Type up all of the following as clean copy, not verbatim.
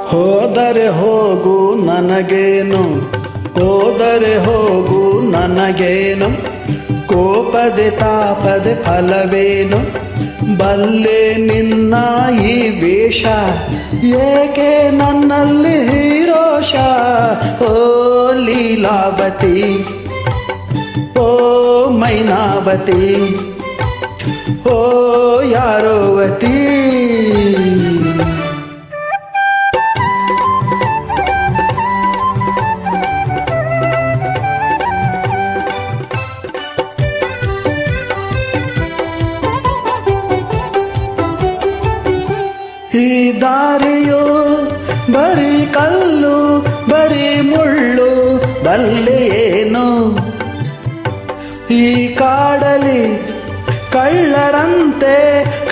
ಹೋದರೆ ಹೋಗು ನನಗೇನು, ಹೋದರೆ ಹೋಗು ನನಗೇನು, ಕೋಪದೆ ತಾಪದೆ ಫಲವೇನು, ಬಲ್ಲೆ ನಿನ್ನ ಈ ವೇಷ, ಏಕೆ ನನ್ನಲ್ಲಿ ರೋಷ. ಓ ಲೀಲಾವತಿ, ಓ ಮೈನಾವತಿ, ಓ ಯಾರೋವತಿ. ಈ ದಾರಿಯೋ ಬರೀ ಕಲ್ಲು ಬರೀ ಮುಳ್ಳು ಬಲ್ಲೆಯೇನು, ಈ ಕಾಡಲಿ ಕಳ್ಳರಂತೆ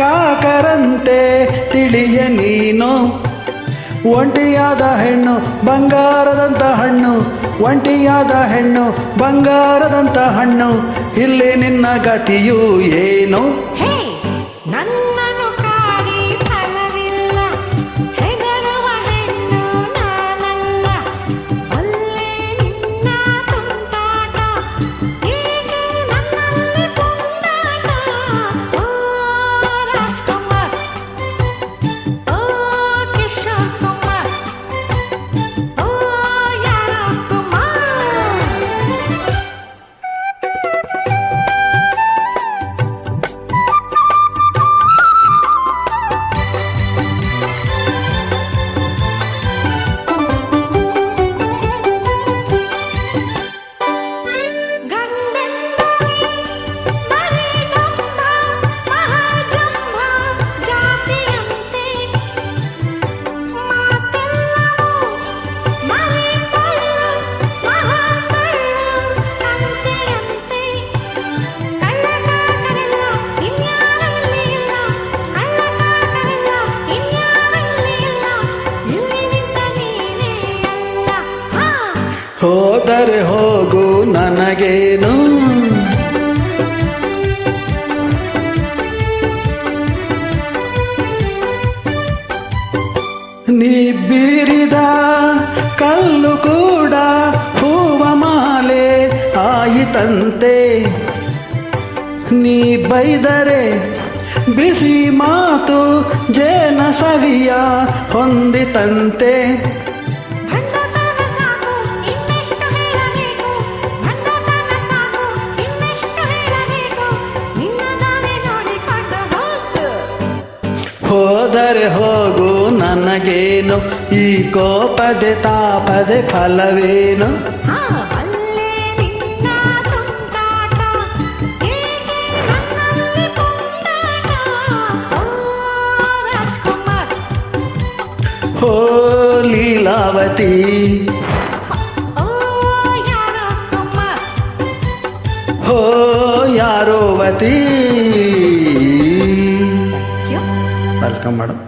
ಕಾಕರಂತೆ ತಿಳಿಯ ನೀನು. ಒಂಟಿಯಾದ ಹೆಣ್ಣು ಬಂಗಾರದಂತ ಹಣ್ಣು, ಒಂಟಿಯಾದ ಹೆಣ್ಣು ಬಂಗಾರದಂತ ಹಣ್ಣು, ಇಲ್ಲಿ ನಿನ್ನ ಗತಿಯು ಏನು. ಹೋದರೆ ಹೋಗು ನನಗೇನು, ನೀ ಬೀರಿದ ಕಲ್ಲು ಕೂಡ ಹೂವ ಮಾಲೆ ಆಯಿತಂತೆ, ನೀ ಬೈದರೆ ಬಿಸಿ ಮಾತು ಜೇನ ಸವಿಯ ಹೊಂದಿತಂತೆ. ಹೋದರೆ ಹೋಗು ನನಗೇನು, ಈ ಕೋಪದೆ ತಾಪದೆ ಫಲವೇನು. ಓ ಲೀಲಾವತಿ, ಓ ಯಾರೋವತಿ. Welcome madam.